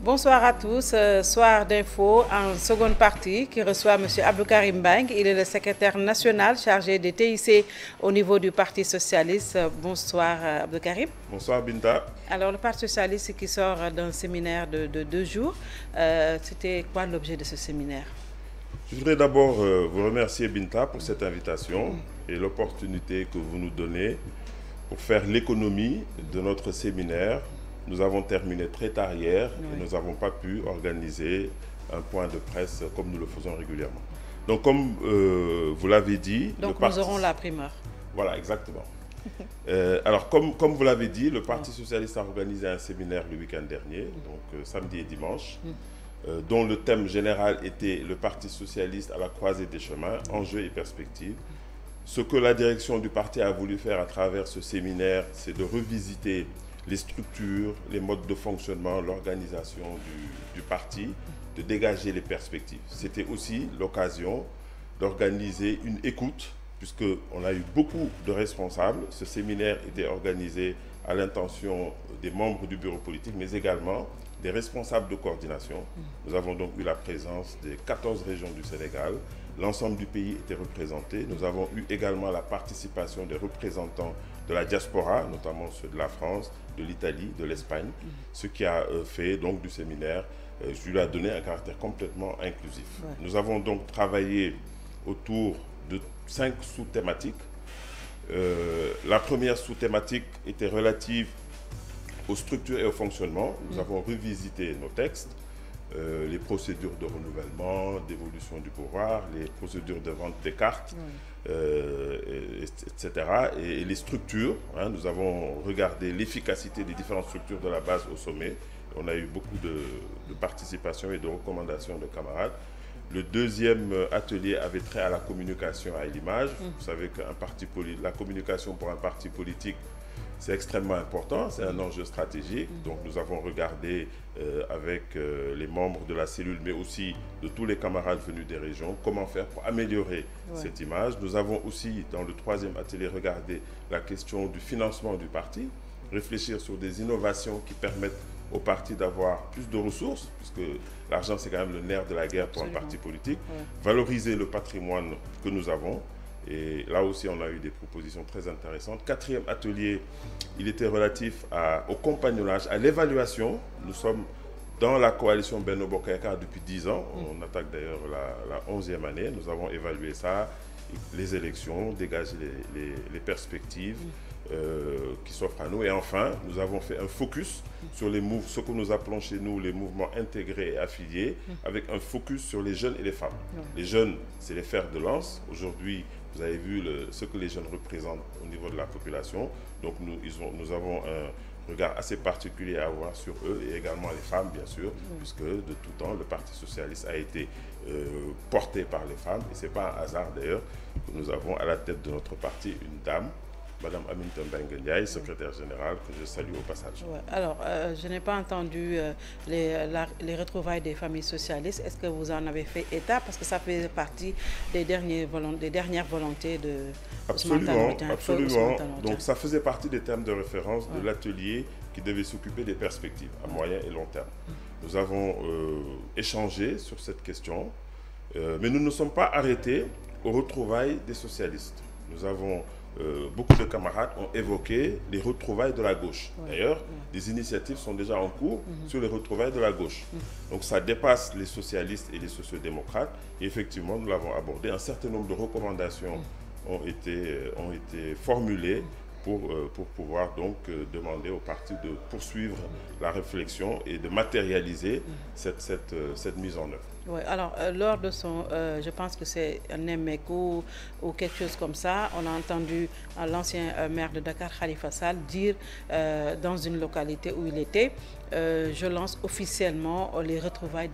Bonsoir à tous. Soir d'info en seconde partie qui reçoit M. Abdou Karim Mbengue. Il est le secrétaire national chargé des TIC au niveau du Parti socialiste. Bonsoir Abdou Karim. Bonsoir Binta. Alors le Parti socialiste qui sort d'un séminaire de 2 jours, c'était quoi l'objet de ce séminaire? Je voudrais d'abord vous remercier Binta pour cette invitation et l'opportunité que vous nous donnez pour faire l'économie de notre séminaire. Nous avons terminé très tard hier et nous n'avons pas pu organiser un point de presse comme nous le faisons régulièrement. Donc comme vous l'avez dit... Donc nous aurons la primeur. Voilà, exactement. Alors comme vous l'avez dit, le Parti socialiste a organisé un séminaire le week-end dernier, donc samedi et dimanche, dont le thème général était le Parti socialiste à la croisée des chemins, enjeux et perspectives. Ce que la direction du parti a voulu faire à travers ce séminaire, c'est de revisiter les structures, les modes de fonctionnement, l'organisation du parti, de dégager les perspectives. C'était aussi l'occasion d'organiser une écoute, puisqu'on a eu beaucoup de responsables. Ce séminaire était organisé à l'intention des membres du bureau politique, mais également des responsables de coordination. Nous avons donc eu la présence des 14 régions du Sénégal. L'ensemble du pays était représenté. Nous avons eu également la participation des représentants de la diaspora, notamment ceux de la France, de l'Italie, de l'Espagne, ce qui a fait donc du séminaire, je lui ai donné un caractère complètement inclusif. Ouais. Nous avons donc travaillé autour de 5 sous-thématiques. La première sous-thématique était relative aux structures et au fonctionnement. Nous avons revisité nos textes, les procédures de renouvellement, d'évolution du pouvoir, les procédures de vente des cartes, etc. Et les structures, nous avons regardé l'efficacité des différentes structures de la base au sommet. On a eu beaucoup de participation et de recommandations de camarades. Le deuxième atelier avait trait à la communication et à l'image. Vous savez qu'un parti politique, la communication pour un parti politique, c'est extrêmement important, c'est un enjeu stratégique. Donc nous avons regardé avec les membres de la cellule, mais aussi de tous les camarades venus des régions, comment faire pour améliorer cette image. Nous avons aussi, dans le troisième atelier, regardé la question du financement du parti, réfléchir sur des innovations qui permettent au parti d'avoir plus de ressources, puisque l'argent c'est quand même le nerf de la guerre pour un parti politique, valoriser le patrimoine que nous avons. Et là aussi, on a eu des propositions très intéressantes. Quatrième atelier, il était relatif au compagnonnage, à l'évaluation. Nous sommes dans la coalition Benno Bokk Yakaar depuis 10 ans. On attaque d'ailleurs la 11e année. Nous avons évalué ça, les élections, dégager les perspectives qui s'offrent à nous. Et enfin, nous avons fait un focus sur ce que nous appelons chez nous les mouvements intégrés et affiliés, avec un focus sur les jeunes et les femmes. Les jeunes, c'est les fers de lance. Aujourd'hui, vous avez vu ce que les jeunes représentent au niveau de la population. Donc nous avons un regard assez particulier à avoir sur eux et également les femmes, bien sûr, puisque de tout temps, le Parti socialiste a été porté par les femmes. Et ce n'est pas un hasard d'ailleurs que nous avons à la tête de notre parti une dame, Madame Aminata Mbengue Ndiaye, secrétaire générale, que je salue au passage. Ouais. Alors, je n'ai pas entendu les retrouvailles des familles socialistes. Est-ce que vous en avez fait état? Parce que ça fait partie des dernières volontés de Absolument. Donc, ça faisait partie des termes de référence de l'atelier qui devait s'occuper des perspectives à moyen et long terme. Nous avons échangé sur cette question, mais nous ne sommes pas arrêtés aux retrouvailles des socialistes. Nous avons... beaucoup de camarades ont évoqué les retrouvailles de la gauche. D'ailleurs, des initiatives sont déjà en cours sur les retrouvailles de la gauche. Donc ça dépasse les socialistes et les sociodémocrates. Et effectivement, nous l'avons abordé. Un certain nombre de recommandations ont été formulées pour pouvoir donc demander au parti de poursuivre la réflexion et de matérialiser cette mise en œuvre. Oui, alors lors de son, je pense que c'est un écho ou quelque chose comme ça, on a entendu l'ancien maire de Dakar, Khalifa Sall, dire dans une localité où il était, je lance officiellement les retrouvailles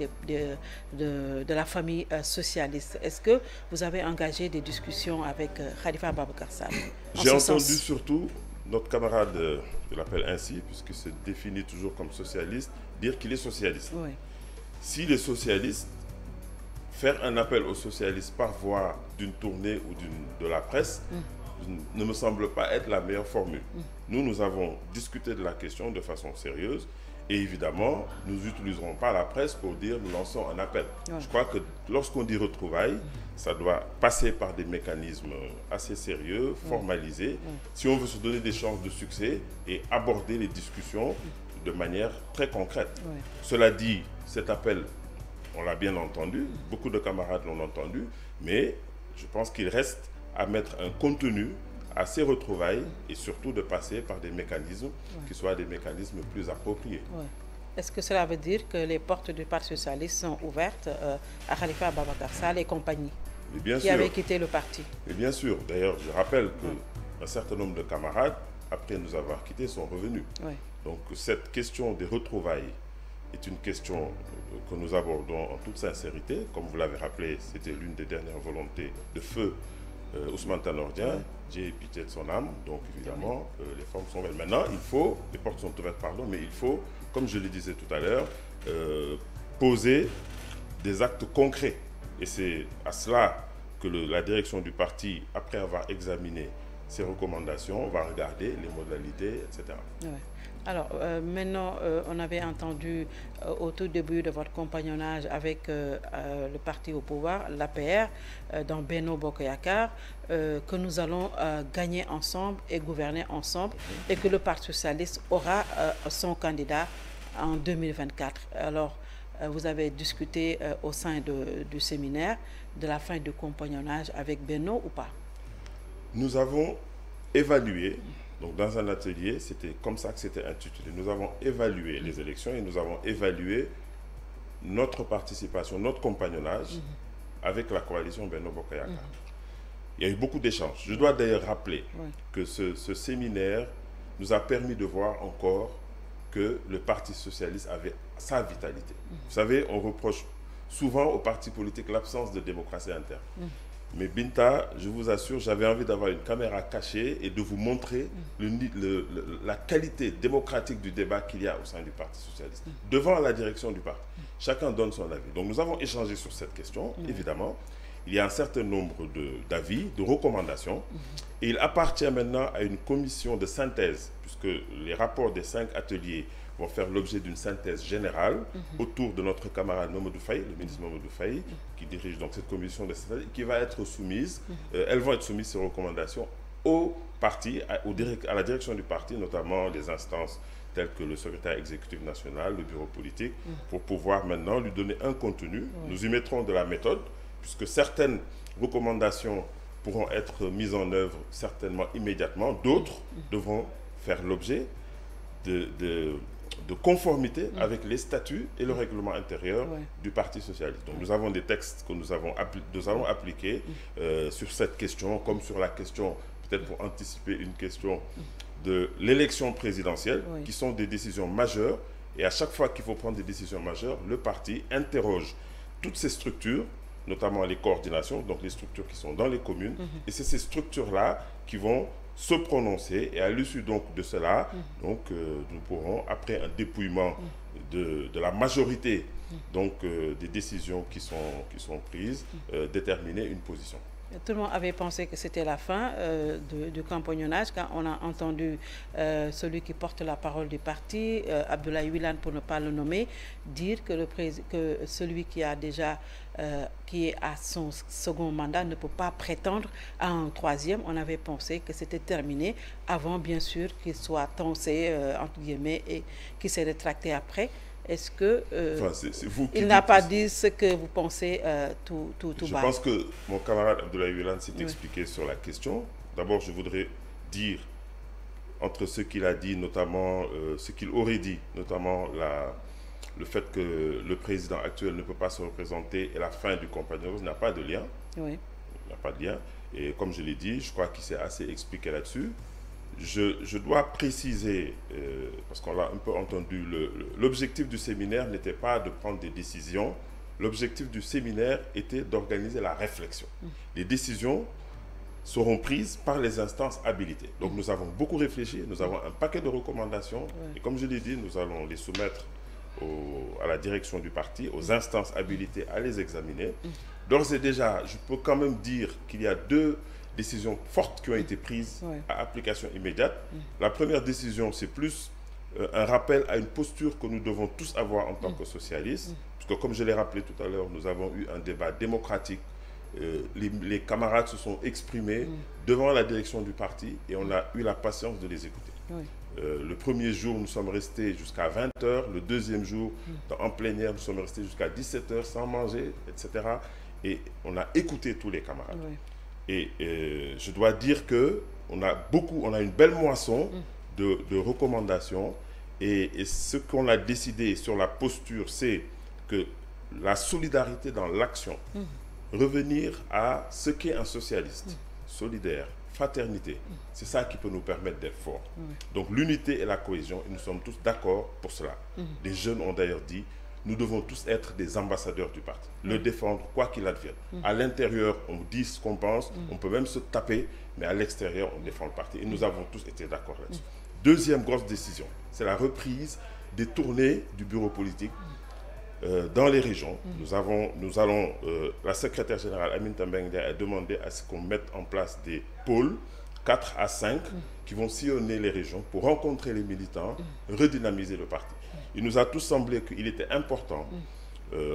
de la famille socialiste. Est-ce que vous avez engagé des discussions avec Khalifa Ababacar Sall? J'ai entendu surtout notre camarade, je l'appelle ainsi, puisqu'il se définit toujours comme socialiste, dire qu'il est socialiste. Oui. S'il est socialiste, faire un appel aux socialistes par voie d'une tournée ou de la presse, ne me semble pas être la meilleure formule. Nous avons discuté de la question de façon sérieuse et évidemment, nous n'utiliserons pas la presse pour dire nous lançons un appel. Je crois que lorsqu'on dit retrouvailles, ça doit passer par des mécanismes assez sérieux, formalisés, si on veut se donner des chances de succès et aborder les discussions de manière très concrète. Cela dit, cet appel, on l'a bien entendu, beaucoup de camarades l'ont entendu, mais je pense qu'il reste à mettre un contenu à ces retrouvailles et surtout de passer par des mécanismes qui soient des mécanismes plus appropriés. Est-ce que cela veut dire que les portes du Parti socialiste sont ouvertes à Khalifa Ababacar Sall et compagnie qui avaient quitté le parti? Et bien sûr. D'ailleurs, je rappelle qu'un certain nombre de camarades, après nous avoir quittés, sont revenus. Donc cette question des retrouvailles est une question que nous abordons en toute sincérité. Comme vous l'avez rappelé, c'était l'une des dernières volontés de feu Ousmane Tanor Dieng, Dieu ait pitié de son âme, donc évidemment les formes sont belles. Maintenant, les portes sont ouvertes, pardon, mais il faut, comme je le disais tout à l'heure, poser des actes concrets. Et c'est à cela que la direction du parti, après avoir examiné ces recommandations, va regarder les modalités, etc. Alors, maintenant, on avait entendu au tout début de votre compagnonnage avec le parti au pouvoir, l'APR, dans Benno Bokk Yakaar, que nous allons gagner ensemble et gouverner ensemble et que le Parti socialiste aura son candidat en 2024. Alors, vous avez discuté au sein du séminaire de la fin du compagnonnage avec Benno ou pas? Nous avons évalué. Donc dans un atelier, c'était comme ça que c'était intitulé. Nous avons évalué les élections et nous avons évalué notre participation, notre compagnonnage avec la coalition Benno Bokk Yakaar. Il y a eu beaucoup d'échanges. Je dois d'ailleurs rappeler que ce séminaire nous a permis de voir encore que le Parti socialiste avait sa vitalité. Vous savez, on reproche souvent aux partis politiques l'absence de démocratie interne. Mais Binta, je vous assure, j'avais envie d'avoir une caméra cachée et de vous montrer la qualité démocratique du débat qu'il y a au sein du Parti socialiste, devant la direction du parti. Chacun donne son avis. Donc nous avons échangé sur cette question, évidemment. Il y a un certain nombre d'avis, de recommandations, et il appartient maintenant à une commission de synthèse, puisque les rapports des 5 ateliers vont faire l'objet d'une synthèse générale autour de notre camarade Mamadou Faye, le ministre Mamadou Faye, qui dirige donc cette commission de synthèse, qui va être soumise, elles vont être soumises, ces recommandations, au parti, à la direction du parti, notamment les instances telles que le secrétaire exécutif national, le bureau politique, pour pouvoir maintenant lui donner un contenu. Nous y mettrons de la méthode, puisque certaines recommandations pourront être mises en œuvre certainement immédiatement, d'autres devront faire l'objet de conformité avec les statuts et le règlement intérieur du Parti socialiste. Donc nous avons des textes que nous allons appliquer sur cette question, comme sur la question, peut-être pour anticiper une question de l'élection présidentielle, qui sont des décisions majeures. Et à chaque fois qu'il faut prendre des décisions majeures, le parti interroge toutes ces structures, notamment les coordinations, donc les structures qui sont dans les communes. Et c'est ces structures-là qui vont se prononcer, et à l'issue donc de cela, donc nous pourrons, après un dépouillement de la majorité donc des décisions qui sont prises, déterminer une position. Tout le monde avait pensé que c'était la fin du compagnonnage quand on a entendu celui qui porte la parole du parti, Abdoulaye Wilane pour ne pas le nommer, dire que celui qui a déjà qui est à son second mandat ne peut pas prétendre à un troisième. On avait pensé que c'était terminé avant, bien sûr, qu'il soit toncé entre guillemets et qu'il s'est rétracté après. Est-ce que il n'a pas dit ce que vous pensez tout bas? Je pense que mon camarade Abdoulaye Wilane s'est expliqué sur la question. D'abord, je voudrais dire, entre ce qu'il a dit, notamment ce qu'il aurait dit, notamment le fait que le président actuel ne peut pas se représenter et la fin du compagnonnage, il n'y a pas de lien. Il n'y a pas de lien. Et comme je l'ai dit, je crois qu'il s'est assez expliqué là-dessus. Je dois préciser, parce qu'on l'a un peu entendu, l'objectif du séminaire n'était pas de prendre des décisions. L'objectif du séminaire était d'organiser la réflexion. Les décisions seront prises par les instances habilitées. Donc nous avons beaucoup réfléchi, nous avons un paquet de recommandations, et comme je l'ai dit, nous allons les soumettre à la direction du parti, aux instances habilitées à les examiner. D'ores et déjà, je peux quand même dire qu'il y a 2 décisions fortes qui ont été prises à application immédiate. La première décision, c'est plus un rappel à une posture que nous devons tous avoir en tant que socialistes, puisque comme je l'ai rappelé tout à l'heure, nous avons eu un débat démocratique. Les camarades se sont exprimés devant la direction du parti et on a eu la patience de les écouter. Le premier jour, nous sommes restés jusqu'à 20h. Le deuxième jour, en plein air, nous sommes restés jusqu'à 17h sans manger, etc. Et on a écouté tous les camarades. Et je dois dire qu'on a une belle moisson de recommandations. Et ce qu'on a décidé sur la posture, c'est que la solidarité dans l'action, revenir à ce qu'est un socialiste, solidaire, fraternité, c'est ça qui peut nous permettre d'être forts. Donc l'unité et la cohésion, et nous sommes tous d'accord pour cela. Les jeunes ont d'ailleurs dit, nous devons tous être des ambassadeurs du parti, le défendre quoi qu'il advienne. À l'intérieur, on dit ce qu'on pense, on peut même se taper, mais à l'extérieur, on défend le parti. Et nous avons tous été d'accord là-dessus. Deuxième grosse décision, c'est la reprise des tournées du bureau politique dans les régions. La secrétaire générale Aminata Mbengue Ndiaye a demandé à ce qu'on mette en place des pôles 4 à 5 qui vont sillonner les régions pour rencontrer les militants, redynamiser le parti. Il nous a tous semblé qu'il était important,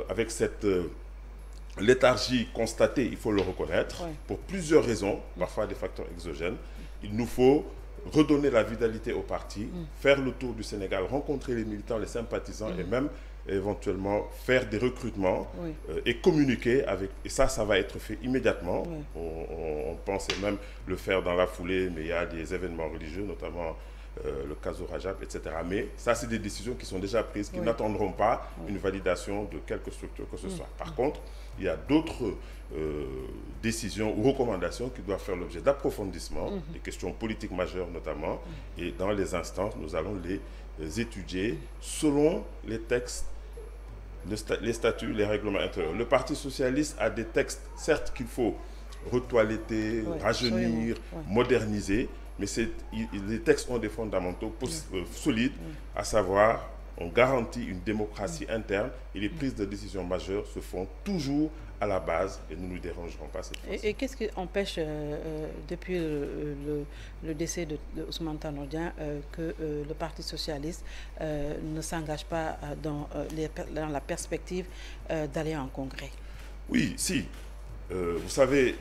avec cette léthargie constatée, il faut le reconnaître, pour plusieurs raisons, parfois des facteurs exogènes, il nous faut redonner la vitalité au parti, faire le tour du Sénégal, rencontrer les militants, les sympathisants et même éventuellement faire des recrutements et communiquer avec... Et ça va être fait immédiatement. On pensait même le faire dans la foulée, mais il y a des événements religieux, notamment le Kazu Rajab, etc. Mais ça, c'est des décisions qui sont déjà prises, qui n'attendront pas une validation de quelque structure que ce soit. Par contre, il y a d'autres décisions ou recommandations qui doivent faire l'objet d'approfondissement, des questions politiques majeures notamment, et dans les instances, nous allons les étudier selon les textes, les statuts, les règlements intérieurs. Le Parti socialiste a des textes, certes qu'il faut retoiletter, rajeunir, moderniser, mais les textes ont des fondamentaux solides, à savoir, on garantit une démocratie interne et les prises de décisions majeures se font toujours à la base et nous ne nous dérangerons pas cette fois-ci. Et qu'est-ce qui empêche, depuis le décès de Ousmane Tanor Dieng, que le Parti socialiste ne s'engage pas dans la perspective d'aller en congrès? Oui, si. Vous savez,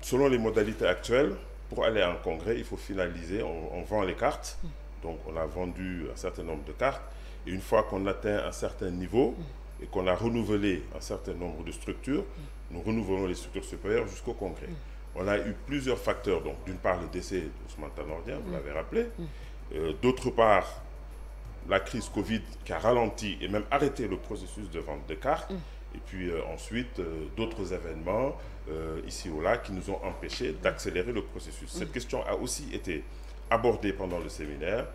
selon les modalités actuelles, pour aller en congrès, il faut finaliser, on vend les cartes. Donc on a vendu un certain nombre de cartes. Et une fois qu'on atteint un certain niveau et qu'on a renouvelé un certain nombre de structures, nous renouvelons les structures supérieures jusqu'au congrès. On a eu plusieurs facteurs. Donc d'une part le décès d'Ousmane Tanor Dieng, vous l'avez rappelé. D'autre part, la crise Covid qui a ralenti et même arrêté le processus de vente de cartes. Et puis ensuite, d'autres événements ici ou là qui nous ont empêchés d'accélérer le processus. Cette question a aussi été abordée pendant le séminaire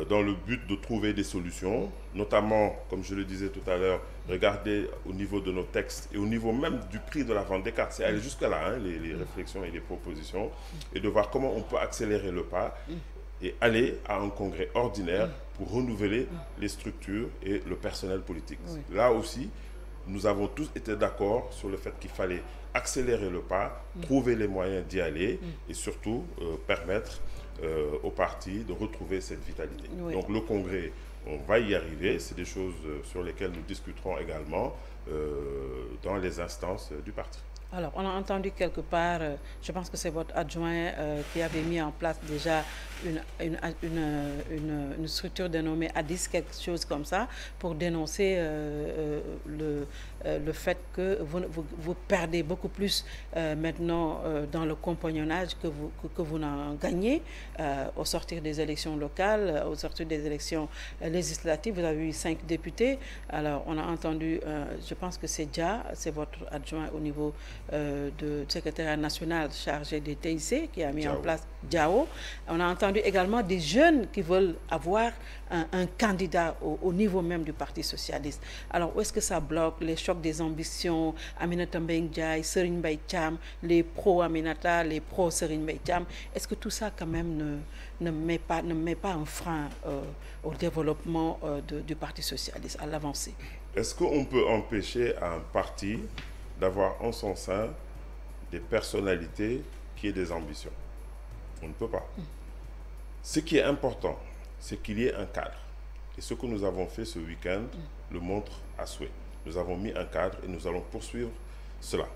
dans le but de trouver des solutions, notamment, comme je le disais tout à l'heure, regarder au niveau de nos textes et au niveau même du prix de la vente des cartes. C'est aller jusqu'à là, les réflexions et les propositions, et de voir comment on peut accélérer le pas et aller à un congrès ordinaire pour renouveler les structures et le personnel politique. Là aussi, nous avons tous été d'accord sur le fait qu'il fallait accélérer le pas, trouver les moyens d'y aller et surtout permettre au parti de retrouver cette vitalité. Donc le congrès, on va y arriver, c'est des choses sur lesquelles nous discuterons également dans les instances du parti. Alors, on a entendu quelque part, je pense que c'est votre adjoint qui avait mis en place déjà une structure dénommée ADIS, quelque chose comme ça, pour dénoncer le fait que vous perdez beaucoup plus maintenant dans le compagnonnage que vous n'en gagnez au sortir des élections locales, au sortir des élections législatives. Vous avez eu 5 députés. Alors, on a entendu, je pense que c'est votre adjoint au niveau de secrétaire national chargé des TIC qui a mis en place Diao. On a entendu également des jeunes qui veulent avoir un candidat au niveau même du Parti socialiste. Alors, où est-ce que ça bloque? Les chocs des ambitions, Aminata Mbengue Ndiaye, Serigne Mbaye Thiam, les pro-Aminata, les pro-Serigne Mbaye Thiam. Est-ce que tout ça, quand même, ne met pas un frein au développement du Parti socialiste, à l'avancée? Est-ce qu'on peut empêcher un parti d'avoir en son sein des personnalités qu'il y ait des ambitions. On ne peut pas. Ce qui est important, c'est qu'il y ait un cadre. Et ce que nous avons fait ce week-end le montre à souhait. Nous avons mis un cadre et nous allons poursuivre cela,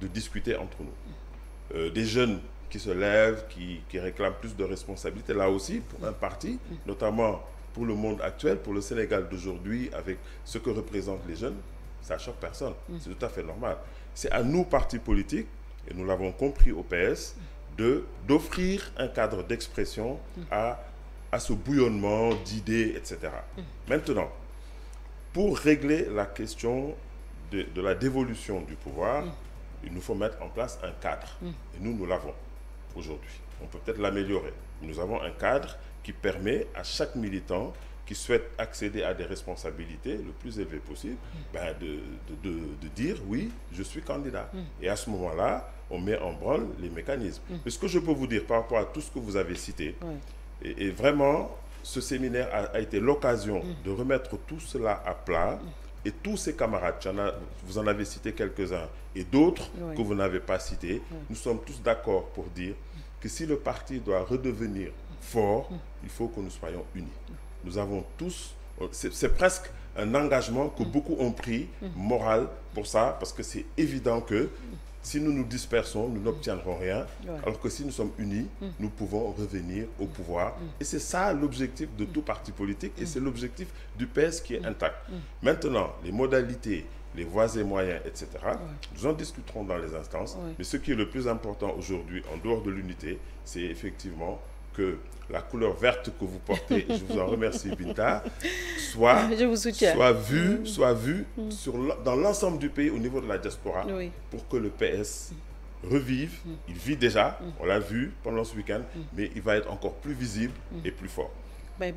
de discuter entre nous. Des jeunes qui se lèvent, qui réclament plus de responsabilités, là aussi, pour un parti, notamment pour le monde actuel, pour le Sénégal d'aujourd'hui, avec ce que représentent les jeunes, ça choque personne. C'est tout à fait normal. C'est à nous, partis politiques, et nous l'avons compris au PS, d'offrir un cadre d'expression à ce bouillonnement d'idées, etc. Maintenant, pour régler la question de la dévolution du pouvoir, il nous faut mettre en place un cadre. Et nous l'avons aujourd'hui. On peut peut-être l'améliorer. Nous avons un cadre qui permet à chaque militant qui souhaite accéder à des responsabilités le plus élevées possible, de dire oui, je suis candidat. Et à ce moment-là, on met en branle les mécanismes. Mais ce que je peux vous dire par rapport à tout ce que vous avez cité, et vraiment, ce séminaire a été l'occasion de remettre tout cela à plat. Et tous ces camarades, vous en avez cité quelques-uns, et d'autres que vous n'avez pas cités, nous sommes tous d'accord pour dire que si le parti doit redevenir fort, il faut que nous soyons unis. Nous avons tous, c'est presque un engagement que beaucoup ont pris, moral, pour ça, parce que c'est évident que si nous nous dispersons, nous n'obtiendrons rien, alors que si nous sommes unis, nous pouvons revenir au pouvoir. Et c'est ça l'objectif de tout parti politique, et c'est l'objectif du PS qui est intact. Maintenant, les modalités, les voies et moyens, etc., nous en discuterons dans les instances, mais ce qui est le plus important aujourd'hui, en dehors de l'unité, c'est effectivement que la couleur verte que vous portez, et je vous en remercie Binta, soit vue dans l'ensemble du pays au niveau de la diaspora, pour que le PS revive. Il vit déjà, on l'a vu pendant ce week-end, mais il va être encore plus visible et plus fort.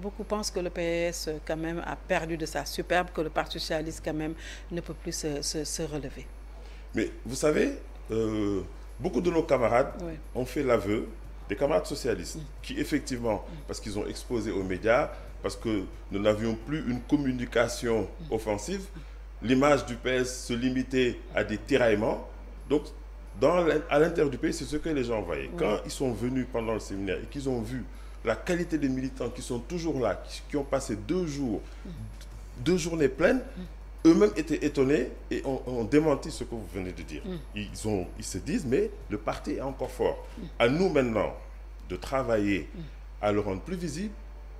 Beaucoup pensent que le PS quand même a perdu de sa superbe, que le Parti socialiste quand même ne peut plus se relever. Mais vous savez, beaucoup de nos camarades ont fait l'aveu, des camarades socialistes, qui effectivement, parce qu'ils ont exposé aux médias, parce que nous n'avions plus une communication offensive, l'image du PS se limitait à des tiraillements. Donc, à l'intérieur du pays, c'est ce que les gens voyaient. Quand ils sont venus pendant le séminaire et qu'ils ont vu la qualité des militants qui sont toujours là, qui ont passé 2 jours, 2 journées pleines, eux-mêmes étaient étonnés et ont démenti ce que vous venez de dire. Ils se disent, mais le parti est encore fort. À nous maintenant de travailler à le rendre plus visible,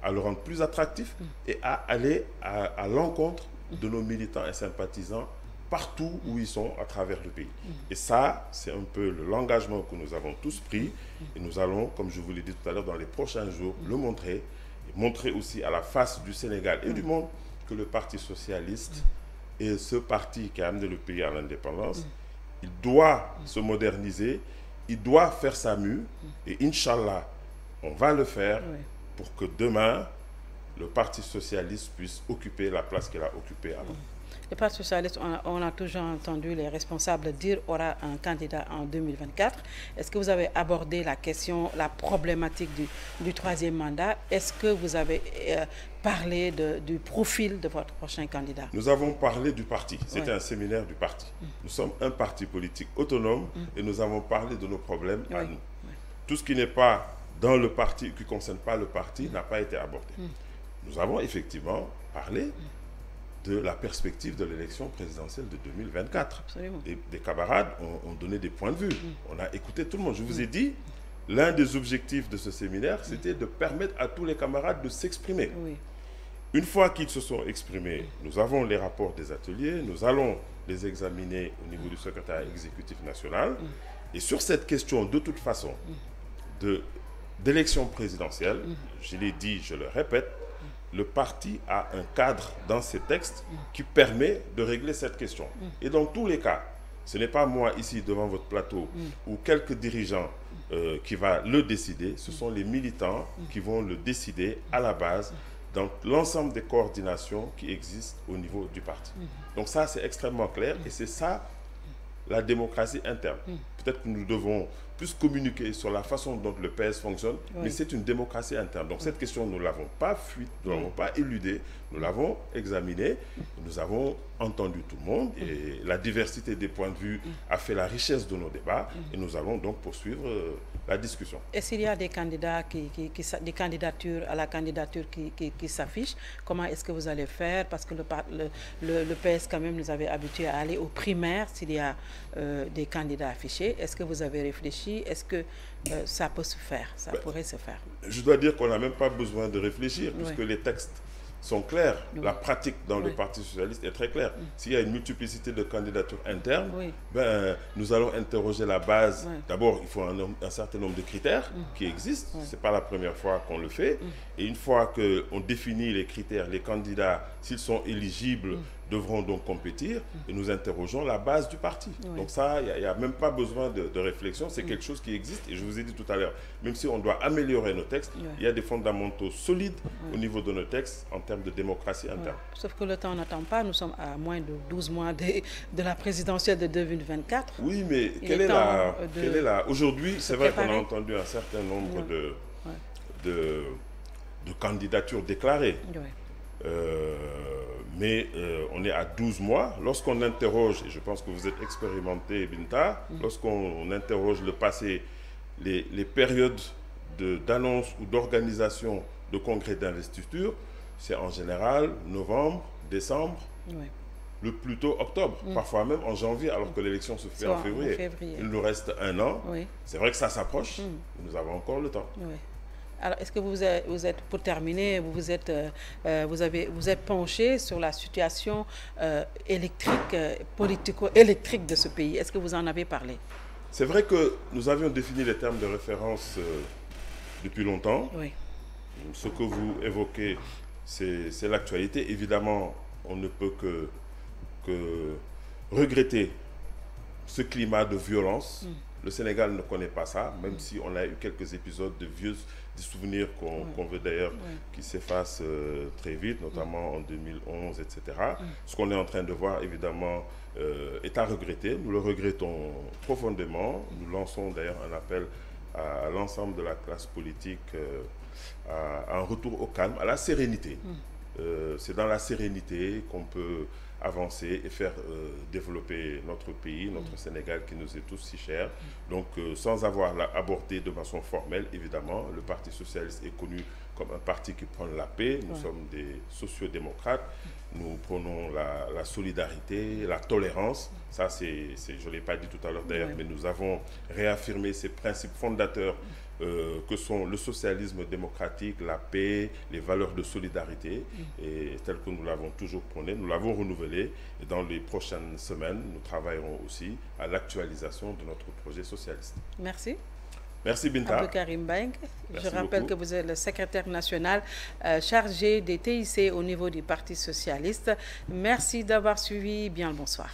à le rendre plus attractif et à aller à l'encontre de nos militants et sympathisants partout où ils sont à travers le pays. Et ça, c'est un peu l'engagement que nous avons tous pris et nous allons, comme je vous l'ai dit tout à l'heure, dans les prochains jours, le montrer et montrer aussi à la face du Sénégal et du monde que le Parti socialiste et ce parti qui a amené le pays à l'indépendance, il doit se moderniser, il doit faire sa mue, et Inch'Allah, on va le faire pour que demain, le Parti socialiste puisse occuper la place qu'il a occupée avant. Le Parti socialiste, on a toujours entendu les responsables dire aura un candidat en 2024. Est-ce que vous avez abordé la question, la problématique du 3e mandat? Est-ce que vous avez parlé du profil de votre prochain candidat? Nous avons parlé du parti. C'était un séminaire du parti. Nous sommes un parti politique autonome et nous avons parlé de nos problèmes à nous. Tout ce qui n'est pas dans le parti, qui ne concerne pas le parti, n'a pas été abordé. Nous avons effectivement parlé de la perspective de l'élection présidentielle de 2024. Des camarades ont donné des points de vue. On a écouté tout le monde. Je vous ai dit, l'un des objectifs de ce séminaire, c'était de permettre à tous les camarades de s'exprimer. Une fois qu'ils se sont exprimés, nous avons les rapports des ateliers, nous allons les examiner au niveau du secrétariat exécutif national. Et sur cette question, de toute façon, d'élection présidentielle, je l'ai dit, je le répète, le parti a un cadre dans ses textes qui permet de régler cette question. Et dans tous les cas, ce n'est pas moi ici devant votre plateau ou quelques dirigeants qui va le décider, ce sont les militants qui vont le décider à la base dans l'ensemble des coordinations qui existent au niveau du parti. Donc ça, c'est extrêmement clair et c'est ça la démocratie interne. peut-être que nous devons plus communiquer sur la façon dont le PS fonctionne, oui. mais c'est une démocratie interne. Donc cette question, nous ne l'avons pas fuite, nous ne l'avons pas éludée, nous l'avons examinée, nous avons entendu tout le monde, et la diversité des points de vue a fait la richesse de nos débats, et nous allons donc poursuivre la discussion. Et s'il y a des candidats des candidatures à la candidature qui s'affichent, comment est-ce que vous allez faire? Parce que le PS quand même nous avait habitués à aller aux primaires s'il y a des candidats affichés. Est-ce que vous avez réfléchi? Est-ce que ça peut se faire? Ça pourrait se faire? Je dois dire qu'on n'a même pas besoin de réfléchir, oui. puisque les textes sont clairs. Oui. La pratique dans oui. le Parti socialiste est très claire. S'il y a une multiplicité de candidatures internes, oui. nous allons interroger la base. Oui. D'abord, il faut un certain nombre de critères qui existent. Ce n'est pas la première fois qu'on le fait. Et une fois qu'on définit les critères, les candidats, s'ils sont éligibles, devront donc compétir, et nous interrogeons la base du parti. Oui. Donc ça, il n'y a même pas besoin de réflexion, c'est quelque chose qui existe, et je vous ai dit tout à l'heure, même si on doit améliorer nos textes, il y a des fondamentaux solides au niveau de nos textes en termes de démocratie interne. Sauf que le temps n'attend pas, nous sommes à moins de 12 mois de la présidentielle de 2024. Oui, mais quelle est la... Aujourd'hui, c'est vrai qu'on a entendu un certain nombre de candidatures déclarées. Oui. Mais on est à 12 mois. Lorsqu'on interroge, et je pense que vous êtes expérimenté, Binta, lorsqu'on interroge le passé, les périodes d'annonce ou d'organisation de congrès d'investiture, c'est en général novembre, décembre, le plus tôt octobre, parfois même en janvier, alors que l'élection se fait en février. Il nous reste un an. C'est vrai que ça s'approche, nous avons encore le temps. Alors, est-ce que vous êtes, pour terminer, vous êtes penché sur la situation électrique, politico-électrique de ce pays? Est-ce que vous en avez parlé? C'est vrai que nous avions défini les termes de référence depuis longtemps. Oui. Ce que vous évoquez, c'est l'actualité. Évidemment, on ne peut que regretter ce climat de violence. Le Sénégal ne connaît pas ça, même si on a eu quelques épisodes de des souvenirs qu'on veut d'ailleurs qui s'effacent très vite, notamment en 2011, etc. Ce qu'on est en train de voir, évidemment, est à regretter. Nous le regrettons profondément. Nous lançons d'ailleurs un appel à l'ensemble de la classe politique à un retour au calme, à la sérénité. C'est dans la sérénité qu'on peut avancer et faire développer notre pays, notre Sénégal qui nous est tous si cher. Donc sans avoir abordé de façon formelle, évidemment, le Parti socialiste est connu comme un parti qui prône la paix. Nous sommes des sociodémocrates. Nous prônons la solidarité, la tolérance. Ça, je ne l'ai pas dit tout à l'heure d'ailleurs, mais nous avons réaffirmé ces principes fondateurs que sont le socialisme démocratique, la paix, les valeurs de solidarité, et tel que nous l'avons toujours prôné, nous l'avons renouvelé, et dans les prochaines semaines, nous travaillerons aussi à l'actualisation de notre projet socialiste. Merci. Merci Binta. Abdou Karim Mbengue. Je rappelle beaucoup. que vous êtes le secrétaire national chargé des TIC au niveau du Parti socialiste. Merci d'avoir suivi. Bien le bonsoir.